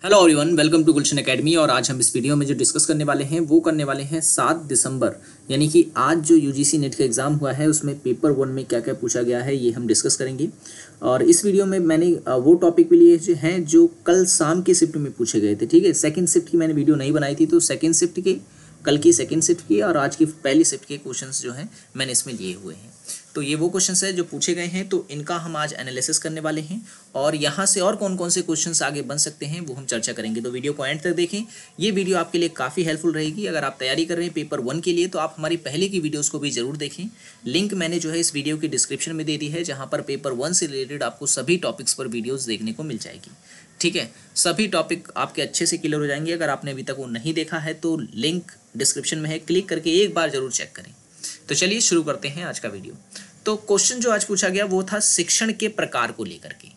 Hello everyone, welcome to Gulshan academy. और आज हम इस वीडियो में जो डिस्कस करने वाले हैं वो करने वाले हैं 7 दिसंबर, यानी कि आज जो यूजीसी नेट का एग्ज़ाम हुआ है उसमें पेपर 1 में क्या क्या पूछा गया है ये हम डिस्कस करेंगे। और इस वीडियो में मैंने वो टॉपिक भी लिए जो हैं जो कल शाम की शिफ्ट में पूछे गए थे। ठीक है, सेकंड शिफ्ट की मैंने वीडियो नहीं बनाई थी, तो सेकंड शिफ्ट की, कल की सेकंड शिफ्ट की और आज की पहली शिफ्ट के क्वेश्चंस जो हैं मैंने इसमें लिए हुए हैं। तो ये वो क्वेश्चंस है जो पूछे गए हैं, तो इनका हम आज एनालिसिस करने वाले हैं और यहाँ से और कौन कौन से क्वेश्चंस आगे बन सकते हैं वो हम चर्चा करेंगे। तो वीडियो को एंड तक देखें, ये वीडियो आपके लिए काफ़ी हेल्पफुल रहेगी। अगर आप तैयारी कर रहे हैं पेपर 1 के लिए तो आप हमारी पहले की वीडियोस को भी जरूर देखें। लिंक मैंने जो है इस वीडियो की डिस्क्रिप्शन में दे दी है, जहाँ पर पेपर 1 से रिलेटेड आपको सभी टॉपिक्स पर वीडियोज़ देखने को मिल जाएगी। ठीक है, सभी टॉपिक आपके अच्छे से क्लियर हो जाएंगे। अगर आपने अभी तक वो नहीं देखा है तो लिंक डिस्क्रिप्शन में है, क्लिक करके एक बार जरूर चेक करें। तो चलिए शुरू करते हैं आज का वीडियो। तो क्वेश्चन जो आज पूछा गया वो था शिक्षण के प्रकार को लेकर के,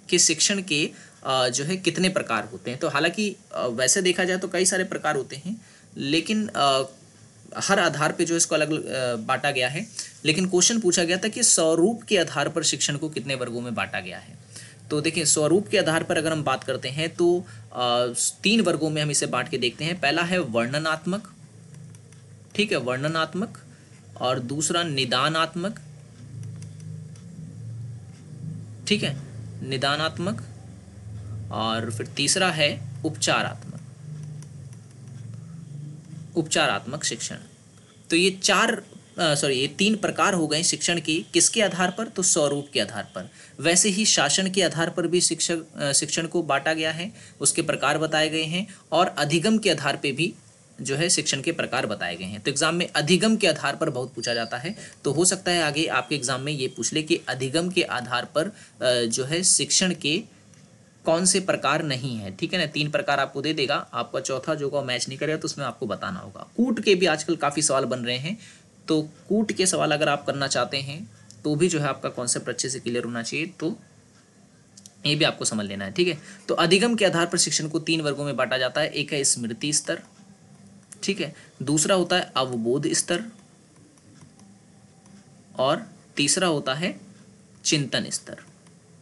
कि शिक्षण के जो है कितने प्रकार होते हैं। तो हालांकि वैसे देखा जाए तो कई सारे प्रकार होते हैं, लेकिन हर आधार पे जो इसको अलग बांटा गया है। लेकिन क्वेश्चन पूछा गया था कि स्वरूप के आधार पर शिक्षण को कितने वर्गों में बांटा गया है। तो देखिए, स्वरूप के आधार पर अगर हम बात करते हैं तो 3 वर्गों में हम इसे बांट के देखते हैं। पहला है वर्णनात्मक, ठीक है, वर्णनात्मक, और दूसरा निदानात्मक, ठीक है, निदानात्मक, और फिर तीसरा है उपचारात्मक, उपचारात्मक शिक्षण। तो ये ये 3 प्रकार हो गए शिक्षण की। किसके आधार पर? तो स्वरूप के आधार पर। वैसे ही शासन के आधार पर भी शिक्षण को बांटा गया है, उसके प्रकार बताए गए हैं। और अधिगम के आधार पे भी जो है शिक्षण के प्रकार बताए गए हैं। तो एग्जाम में अधिगम के आधार पर बहुत पूछा जाता है, तो हो सकता है आगे आपके एग्जाम में ये पूछ ले कि अधिगम के आधार पर जो है शिक्षण के कौन से प्रकार नहीं है। ठीक है ना, 3 प्रकार आपको दे देगा, आपका चौथा जो का मैच नहीं करेगा तो उसमें आपको बताना होगा। कूट के भी आजकल काफ़ी सवाल बन रहे हैं, तो कूट के सवाल अगर आप करना चाहते हैं तो भी जो है आपका कॉन्सेप्ट अच्छे से क्लियर होना चाहिए, तो ये भी आपको समझ लेना है। ठीक है, तो अधिगम के आधार पर शिक्षण को 3 वर्गों में बांटा जाता है। एक है स्मृति स्तर, ठीक है, दूसरा होता है अवबोध स्तर, और तीसरा होता है चिंतन स्तर।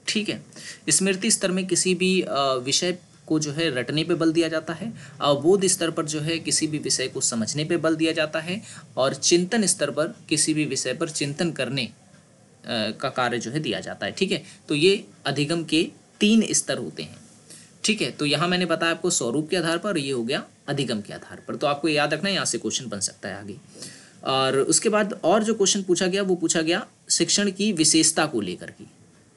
ठीक है, स्मृति स्तर में किसी भी विषय को जो है रटने पे बल दिया जाता है। अवबोध स्तर पर जो है किसी भी विषय को समझने पे बल दिया जाता है, और चिंतन स्तर पर किसी भी विषय पर चिंतन करने का कार्य जो है दिया जाता है। ठीक है, तो ये अधिगम के 3 स्तर होते हैं। ठीक है, तो यहाँ मैंने बताया आपको स्वरूप के आधार पर, और ये हो गया अधिगम के आधार पर। तो आपको याद रखना है, यहाँ से क्वेश्चन बन सकता है आगे। और उसके बाद और जो क्वेश्चन पूछा गया वो पूछा गया शिक्षण की विशेषता को लेकर के।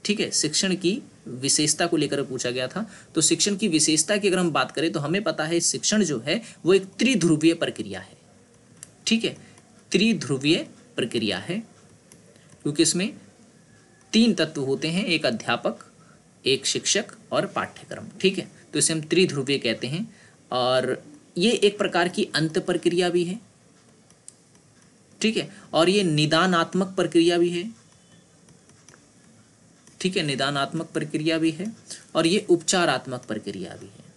ठीक है, शिक्षण की विशेषता को लेकर पूछा गया था। तो शिक्षण की विशेषता की अगर हम बात करें तो हमें पता है शिक्षण जो है वो एक त्रिध्रुवीय प्रक्रिया है। ठीक है, त्रिध्रुवीय प्रक्रिया है, क्योंकि इसमें 3 तत्व होते हैं, एक अध्यापक, एक शिक्षक और पाठ्यक्रम। ठीक है, तो इसे हम त्रिध्रुवीय कहते हैं। और ये एक प्रकार की अंत प्रक्रिया भी है। ठीक है, और ये निदानात्मक प्रक्रिया भी है। ठीक है, निदानात्मक प्रक्रिया भी है, और ये उपचारात्मक प्रक्रिया भी है।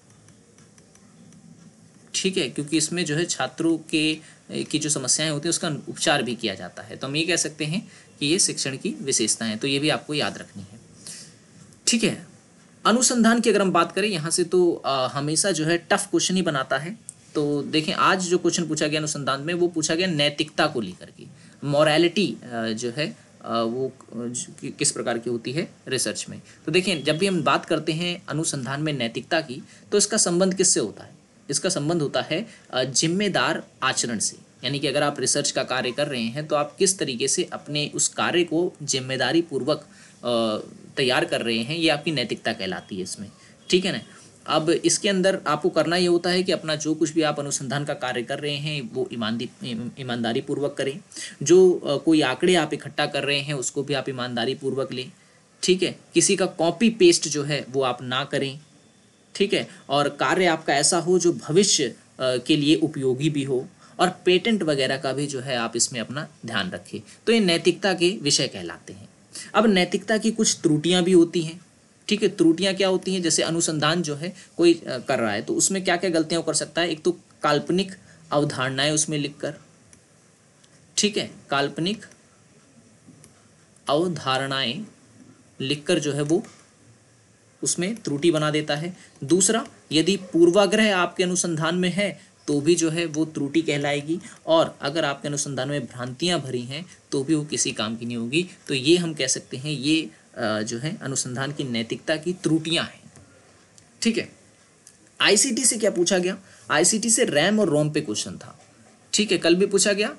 ठीक है, क्योंकि इसमें जो है छात्रों के की जो समस्याएं होती हैं उसका उपचार भी किया जाता है। तो हम ये कह सकते हैं कि ये शिक्षण की विशेषताएं हैं, तो ये भी आपको याद रखनी है। ठीक है, अनुसंधान की अगर हम बात करें यहाँ से, तो हमेशा जो है टफ क्वेश्चन ही बनाता है। तो देखें, आज जो क्वेश्चन पूछा गया अनुसंधान में वो पूछा गया नैतिकता को लेकर के। मॉरलिटी जो है वो किस प्रकार की होती है रिसर्च में। तो देखें, जब भी हम बात करते हैं अनुसंधान में नैतिकता की, तो इसका संबंध किससे होता है? इसका संबंध होता है जिम्मेदार आचरण से। यानी कि अगर आप रिसर्च का कार्य कर रहे हैं तो आप किस तरीके से अपने उस कार्य को जिम्मेदारी पूर्वक तैयार कर रहे हैं, ये आपकी नैतिकता कहलाती है इसमें। ठीक है ना, अब इसके अंदर आपको करना ये होता है कि अपना जो कुछ भी आप अनुसंधान का कार्य कर रहे हैं वो ईमानदारी पूर्वक करें। जो कोई आंकड़े आप इकट्ठा कर रहे हैं उसको भी आप ईमानदारी पूर्वक लें। ठीक है, किसी का कॉपी पेस्ट जो है वो आप ना करें। ठीक है, और कार्य आपका ऐसा हो जो भविष्य के लिए उपयोगी भी हो, और पेटेंट वगैरह का भी जो है आप इसमें अपना ध्यान रखें। तो ये नैतिकता के विषय कहलाते हैं। अब नैतिकता की कुछ त्रुटियां भी होती हैं। ठीक है, त्रुटियां क्या होती हैं? जैसे अनुसंधान जो है कोई कर रहा है तो उसमें क्या क्या गलतियां कर सकता है। एक तो काल्पनिक अवधारणाएं उसमें लिखकर, ठीक है, काल्पनिक अवधारणाएं लिखकर जो है वो उसमें त्रुटि बना देता है। दूसरा, यदि पूर्वाग्रह आपके अनुसंधान में है तो भी जो है वो त्रुटि कहलाएगी, और अगर आपके अनुसंधान में भ्रांतियां भरी हैं तो भी वो किसी काम की नहीं होगी। तो ये हम कह सकते हैं ये जो है अनुसंधान की नैतिकता की त्रुटियां हैं। ठीक है, आईसीटी से क्या पूछा गया? आईसीटी से रैम और रोम पे क्वेश्चन था। ठीक है, कल भी पूछा गया,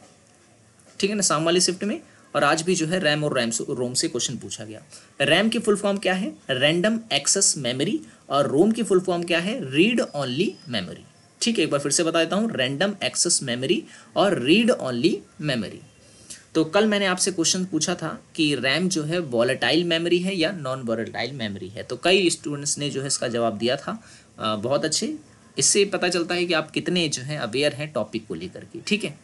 ठीक है ना, शाम वाली शिफ्ट में, और आज भी जो है रैम और रोम से क्वेश्चन पूछा गया। रैम की फुल फॉर्म क्या है? रैंडम एक्सेस मेमोरी, और रोम की फुल फॉर्म क्या है? Read only memory. ठीक है, एक बार फिर से बता देता हूँ, रैंडम एक्सेस मेमोरी और रीड ओनली मेमोरी। तो कल मैंने आपसे क्वेश्चन पूछा था कि रैम जो है वॉलेटाइल मेमोरी है या नॉन वॉलेटाइल मेमोरी है, तो कई स्टूडेंट्स ने जो है इसका जवाब दिया था। बहुत अच्छे, इससे पता चलता है कि आप कितने जो है अवेयर हैं टॉपिक को लेकर के। ठीक है,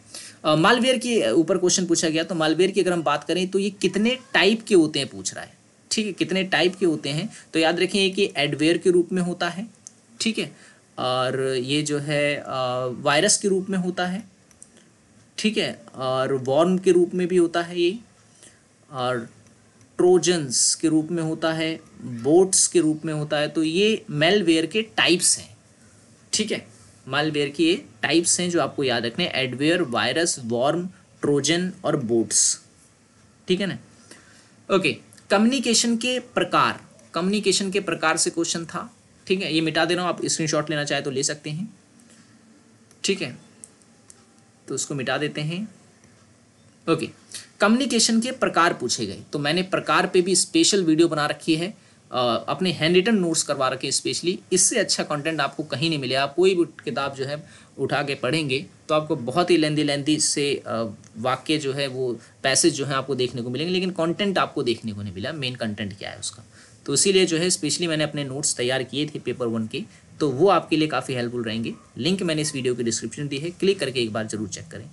मालवेयर के ऊपर क्वेश्चन पूछा गया, तो मालवेयर की अगर हम बात करें तो ये कितने टाइप के होते हैं पूछ रहा है। ठीक है, कितने टाइप के होते हैं, तो याद रखिए कि एडवेयर के रूप में होता है। ठीक है, और ये जो है वायरस के रूप में होता है। ठीक है, और वॉर्म के रूप में भी होता है ये, और ट्रोजन्स के रूप में होता है, बोट्स के रूप में होता है। तो ये मेलवेयर के टाइप्स हैं। ठीक है, मालवेयर की ये टाइप्स हैं जो आपको याद रखने हैं, एडवेयर, वायरस, वॉर्म, ट्रोजन और बोट्स। ठीक है ना। ओके, कम्युनिकेशन के प्रकार, कम्युनिकेशन के प्रकार से क्वेश्चन था। ठीक है, ये मिटा दे रहा हूँ, आप स्क्रीनशॉट लेना चाहे तो ले सकते हैं। ठीक है, तो उसको मिटा देते हैं। ओके, कम्युनिकेशन के प्रकार पूछे गए, तो मैंने प्रकार पे भी स्पेशल वीडियो बना रखी है, अपने हैंड रिटन नोट्स करवा रखे हैं स्पेशली। इससे अच्छा कंटेंट आपको कहीं नहीं मिलेगा। आप कोई भी किताब जो है उठा के पढ़ेंगे तो आपको बहुत ही लेंदी से वाक्य जो है वो पैसेज जो है आपको देखने को मिलेंगे, लेकिन कंटेंट आपको देखने को नहीं मिला, मेन कंटेंट क्या है उसका। तो इसीलिए जो है स्पेशली मैंने अपने नोट्स तैयार किए थे पेपर 1 के, तो वो आपके लिए काफ़ी हेल्पफुल रहेंगे। लिंक मैंने इस वीडियो की डिस्क्रिप्शन दी है, क्लिक करके एक बार जरूर चेक करें।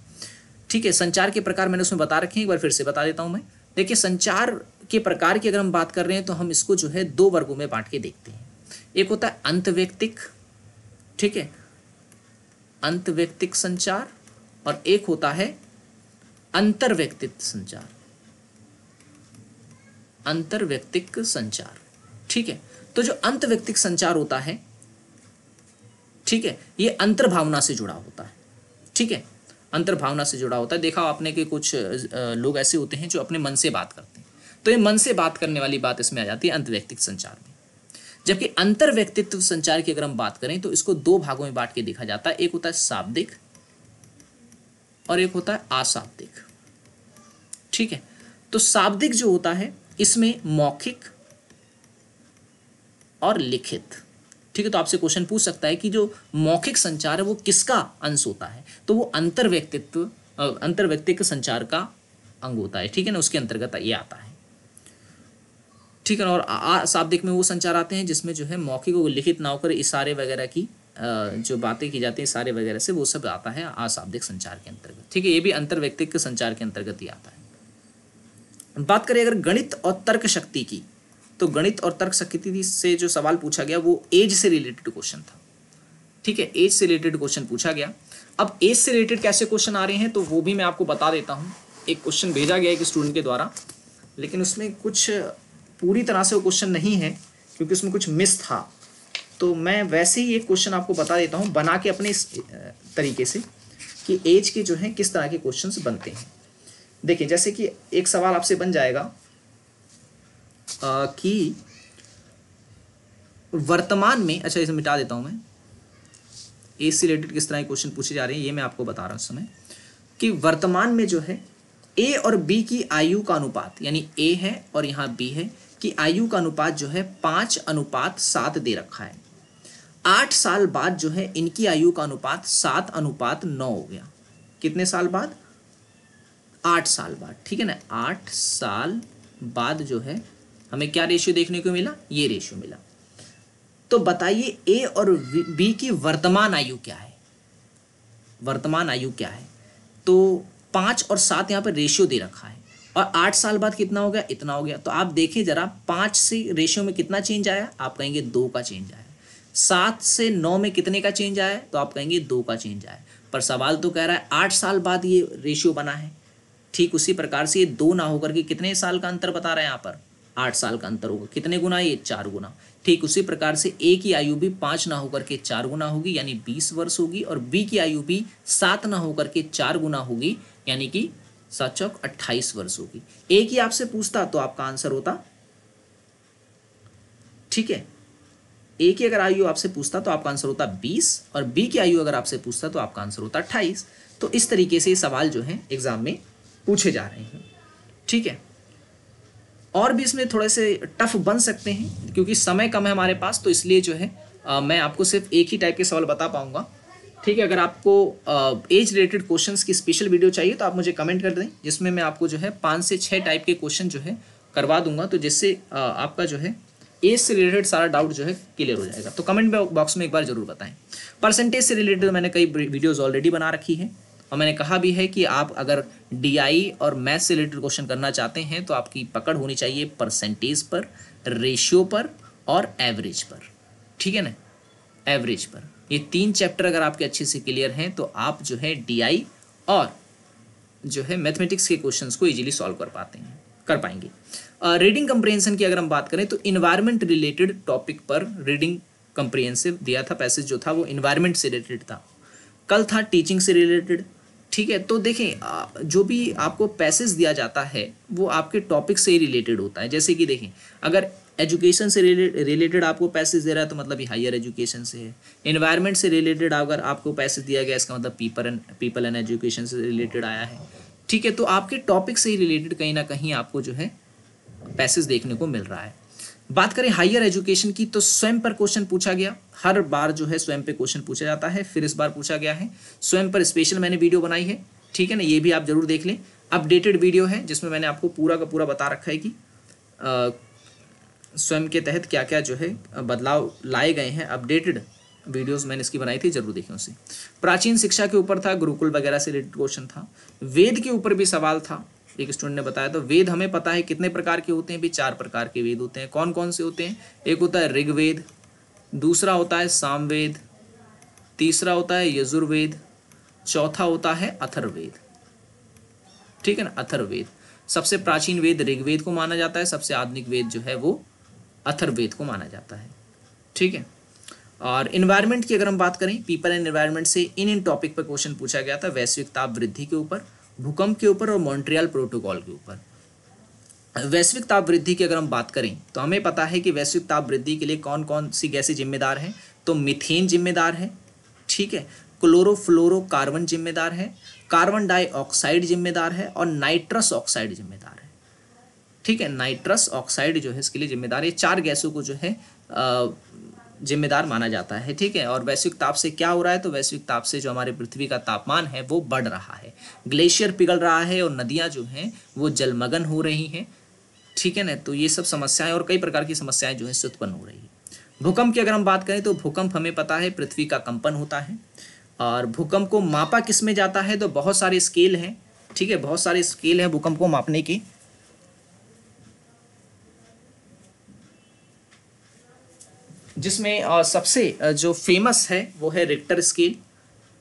ठीक है, संचार के प्रकार मैंने उसमें बता रखे हैं, एक बार फिर से बता देता हूँ मैं। देखिए, संचार के प्रकार की अगर हम बात कर रहे हैं तो हम इसको जो है 2 वर्गों में बांट के देखते हैं। एक होता है अंतव्यक्तिक, ठीक है, अंतव्यक्तिक संचार, और एक होता है अंतर्व्यक्तिक संचार, अंतर्व्यक्तिक संचार। ठीक है, तो जो अंतव्यक्तिक संचार होता है, ठीक है, ये अंतर्भावना से जुड़ा होता है। ठीक है, अंतर्भावना से जुड़ा होता है। देखा आपने कि कुछ लोग ऐसे होते हैं जो अपने मन से बात करते हैं, तो ये मन से बात करने वाली बात इसमें आ जाती है अंतर्व्यक्तिक संचार में। जबकि अंतर्व्यक्तित्व संचार की अगर हम बात करें तो इसको 2 भागों में बांट के देखा जाता है। एक होता है शाब्दिक और एक होता है अशाब्दिक। ठीक है, तो शाब्दिक जो होता है इसमें मौखिक और लिखित। ठीक है, तो आपसे क्वेश्चन पूछ सकता है कि जो मौखिक संचार है वो किसका अंश होता है, तो वो अंतर्व्यक्तिक संचार का अंग होता है। ठीक है ना, उसके अंतर्गत ये आता है। ठीक है ना, और अशाब्दिक में वो संचार आते हैं जिसमें जो है मौखिक और लिखित ना होकर इशारे वगैरह की जो बातें की जाती हैं इशारे वगैरह से, वो सब आता है अशाब्दिक संचार के अंतर्गत। ठीक है, ये भी अंतर्व्यक्तिक संचार के अंतर्गत ही आता है। बात करें अगर गणित और तर्क शक्ति की, तो गणित और तर्क शक्ति से जो सवाल पूछा गया वो एज से रिलेटेड क्वेश्चन था। ठीक है, एज से रिलेटेड क्वेश्चन पूछा गया। अब एज से रिलेटेड कैसे क्वेश्चन आ रहे हैं तो वो भी मैं आपको बता देता हूँ। एक क्वेश्चन भेजा गया एक स्टूडेंट के द्वारा, लेकिन उसमें कुछ पूरी तरह से वो क्वेश्चन नहीं है क्योंकि उसमें कुछ मिस था, तो मैं वैसे ही एक क्वेश्चन आपको बता देता हूँ बना के अपने इस तरीके से कि एज के जो है किस तरह के क्वेश्चंस बनते हैं। देखिए, जैसे कि एक सवाल आपसे बन जाएगा कि वर्तमान में, अच्छा इसे मिटा देता हूं मैं, एज से रिलेटेड किस तरह के क्वेश्चन पूछे जा रहे हैं ये मैं आपको बता रहा हूं इस समय, कि वर्तमान में जो है ए और बी की आयु का अनुपात, यानी ए है और यहाँ बी है, कि आयु का अनुपात जो है 5:7 दे रखा है। 8 साल बाद जो है इनकी आयु का अनुपात 7:9 हो गया। कितने साल बाद? 8 साल बाद। ठीक है ना, 8 साल बाद जो है हमें क्या रेशियो देखने को मिला? ये रेशियो मिला। तो बताइए ए और बी की वर्तमान आयु क्या है? वर्तमान आयु क्या है? तो 5 और 7 यहाँ पर रेशियो दे रखा है, और 8 साल बाद कितना हो गया? इतना हो गया। तो आप देखिए जरा, 5 से रेशियो में कितना चेंज आया? आप कहेंगे 2 का चेंज आया। 7 से 9 में कितने का चेंज आया? तो आप कहेंगे 2 का चेंज आया। पर सवाल तो कह रहा है 8 साल बाद ये रेशियो बना है। ठीक उसी प्रकार से ये 2 ना होकर के कितने साल का अंतर बता रहा है यहाँ पर? 8 साल का अंतर होगा। कितने गुना? ये 4 गुना। ठीक उसी प्रकार से ए की आयु भी 5 ना होकर के 4 गुना होगी यानी 20 वर्ष होगी, और बी की आयु भी 7 ना होकर के 4 गुना होगी यानी कि 7 चौक 28 वर्ष होगी। ए की आपसे पूछता तो आपका आंसर होता, ठीक है, ए की अगर आयु आपसे पूछता तो आपका आंसर होता 20, और बी की आयु अगर आपसे पूछता तो आपका आंसर होता 28। तो इस तरीके से ये सवाल जो है एग्जाम में पूछे जा रहे हैं, ठीक है। और भी इसमें थोड़े से टफ बन सकते हैं क्योंकि समय कम है हमारे पास, तो इसलिए जो है मैं आपको सिर्फ एक ही टाइप के सवाल बता पाऊंगा, ठीक है। अगर आपको एज रिलेटेड क्वेश्चंस की स्पेशल वीडियो चाहिए तो आप मुझे कमेंट कर दें, जिसमें मैं आपको जो है 5 से 6 टाइप के क्वेश्चन जो है करवा दूंगा, तो जिससे आपका जो है एज से रिलेटेड सारा डाउट जो है क्लियर हो जाएगा। तो कमेंट बॉक्स में एक बार जरूर बताएं। परसेंटेज से रिलेटेड मैंने कई वीडियोज़ ऑलरेडी बना रखी है, और मैंने कहा भी है कि आप अगर डीआई और मैथ से रिलेटेड क्वेश्चन करना चाहते हैं तो आपकी पकड़ होनी चाहिए परसेंटेज पर, रेशियो पर और एवरेज पर, ठीक है ना, एवरेज पर। ये 3 चैप्टर अगर आपके अच्छे से क्लियर हैं तो आप जो है डीआई और जो है मैथमेटिक्स के क्वेश्चंस को इजीली सॉल्व कर पाएंगे। रीडिंग कंप्रिहेंशन की अगर हम बात करें तो इन्वायरमेंट रिलेटेड टॉपिक पर रीडिंग कंप्रिहेंसिव दिया था, पैसेज जो था वो इन्वायरमेंट से रिलेटेड था। कल था टीचिंग से रिलेटेड, ठीक है। तो देखें जो भी आपको पैसेज दिया जाता है वो आपके टॉपिक से ही रिलेटेड होता है। जैसे कि देखें अगर एजुकेशन से रिलेटेड आपको पैसेज दे रहा है तो मतलब ये हायर एजुकेशन से है। इन्वायरमेंट से रिलेटेड अगर आपको पैसेज दिया गया इसका मतलब पीपल एंड एजुकेशन से रिलेटेड आया है, ठीक है। तो आपके टॉपिक से ही रिलेटेड कहीं ना कहीं आपको जो है पैसेज देखने को मिल रहा है। बात करें हायर एजुकेशन की तो स्वयं पर क्वेश्चन पूछा गया, हर बार जो है स्वयं पे क्वेश्चन पूछा जाता है, फिर इस बार पूछा गया है स्वयं पर स्पेशल मैंने वीडियो बनाई है, ठीक है ना, ये भी आप जरूर देख लें। अपडेटेड वीडियो है जिसमें मैंने आपको पूरा का पूरा बता रखा है कि स्वयं के तहत क्या क्या जो है बदलाव लाए गए हैं। अपडेटेड वीडियोस मैंने इसकी बनाई थी, जरूर देखें उसे। प्राचीन शिक्षा के ऊपर था, गुरुकुल वगैरह से रिलेटेड क्वेश्चन था। वेद के ऊपर भी सवाल था, एक स्टूडेंट ने बताया। तो वेद हमें पता है कितने प्रकार के होते हैं भी, 4 प्रकार के वेद होते हैं। कौन कौन से होते हैं? एक होता है ऋग्वेद, दूसरा होता है सामवेद, तीसरा होता है यजुर्वेद, चौथा होता है अथर्ववेद, ठीक है ना, अथर्ववेद। सबसे प्राचीन वेद ऋग्वेद को माना जाता है, सबसे आधुनिक वेद जो है वो अथर्ववेद को माना जाता है, ठीक है। और इन्वायरमेंट की अगर हम बात करें, पीपल एंड एनवायरमेंट से इन टॉपिक पर क्वेश्चन पूछा गया था। वैश्विक ताप वृद्धि के ऊपर, भूकंप के ऊपर और मॉन्ट्रियल प्रोटोकॉल के ऊपर। वैश्विक ताप वृद्धि की अगर हम बात करें तो हमें पता है कि वैश्विक ताप वृद्धि के लिए कौन कौन सी गैसें जिम्मेदार हैं। तो मीथेन जिम्मेदार है, ठीक है, क्लोरोफ्लोरोकार्बन जिम्मेदार है, कार्बन डाइऑक्साइड जिम्मेदार है और नाइट्रस ऑक्साइड जिम्मेदार है, ठीक है। नाइट्रस ऑक्साइड जो है इसके लिए जिम्मेदार है। 4 गैसों को जो है जिम्मेदार माना जाता है, ठीक है। और वैश्विक ताप से क्या हो रहा है? तो वैश्विक ताप से जो हमारे पृथ्वी का तापमान है वो बढ़ रहा है, ग्लेशियर पिघल रहा है और नदियां जो हैं वो जलमग्न हो रही हैं, ठीक है ना। तो ये सब समस्याएं और कई प्रकार की समस्याएं जो है उत्पन्न हो रही है। भूकंप की अगर हम बात करें तो भूकंप हमें पता है पृथ्वी का कंपन होता है, और भूकंप को मापा किस में जाता है? तो बहुत सारे स्केल हैं, ठीक है, बहुत सारे स्केल हैं भूकंप को मापने की। जिसमें सबसे जो फेमस है वो है रिक्टर स्केल,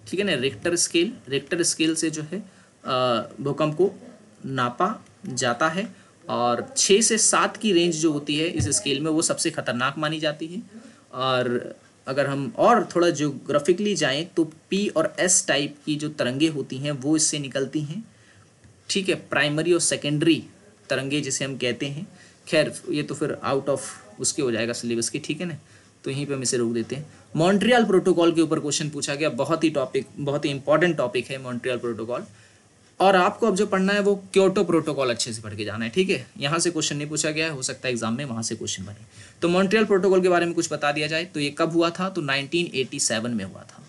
ठीक है ना। रिक्टर स्केल से जो है भूकंप को नापा जाता है, और 6 से 7 की रेंज जो होती है इस स्केल में वो सबसे खतरनाक मानी जाती है। और अगर हम और थोड़ा ज्योग्राफिकली जाएं तो पी और एस टाइप की जो तरंगे होती हैं वो इससे निकलती हैं, ठीक है। प्राइमरी और सेकेंडरी तरंगे जिसे हम कहते हैं, खैर ये तो फिर आउट ऑफ उसके हो जाएगा सिलेबस की, ठीक है ना, तो यहीं पे हम इसे रोक देते हैं। मॉन्ट्रियल प्रोटोकॉल के ऊपर क्वेश्चन पूछा गया, बहुत ही इंपॉर्टेंट टॉपिक है मॉन्ट्रियल प्रोटोकॉल। और आपको अब जो पढ़ना है वो क्योटो प्रोटोकॉल अच्छे से पढ़ के जाना है, ठीक है। यहाँ से क्वेश्चन नहीं पूछा गया है, हो सकता है एग्जाम में वहाँ से क्वेश्चन बने। तो मॉन्ट्रियल प्रोटोकॉल के बारे में कुछ बता दिया जाए तो ये कब हुआ था? तो 1987 में हुआ था,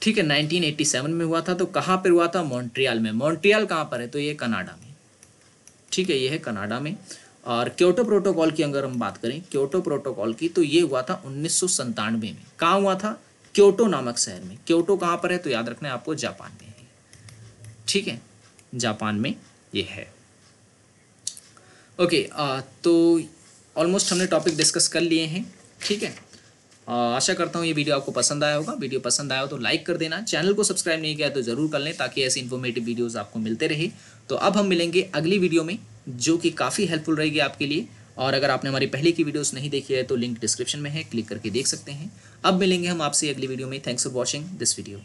ठीक है, 1987 में हुआ था। तो कहाँ पर हुआ था? मॉन्ट्रियल में। मॉन्ट्रियल कहाँ पर है? तो ये कनाडा में, ठीक है, ये है कनाडा में। और क्योटो प्रोटोकॉल की अगर हम बात करें, क्योटो प्रोटोकॉल की, तो ये हुआ था 1997 में। कहाँ हुआ था? क्योटो नामक शहर में। क्योटो कहाँ पर है? तो याद रखना है आपको, जापान में है, ठीक है, जापान में ये है। ओके, तो ऑलमोस्ट हमने टॉपिक डिस्कस कर लिए हैं, ठीक है। आशा करता हूँ ये वीडियो आपको पसंद आया होगा। वीडियो पसंद आया हो तो लाइक कर देना, चैनल को सब्सक्राइब नहीं किया तो ज़रूर कर लें ताकि ऐसी इन्फॉर्मेटिव वीडियोस आपको मिलते रहे। तो अब हम मिलेंगे अगली वीडियो में जो कि काफ़ी हेल्पफुल रहेगी आपके लिए, और अगर आपने हमारी पहले की वीडियोस नहीं देखी है तो लिंक डिस्क्रिप्शन में है, क्लिक करके देख सकते हैं। अब मिलेंगे हम आपसे अगली वीडियो में। Thanks for watching this video.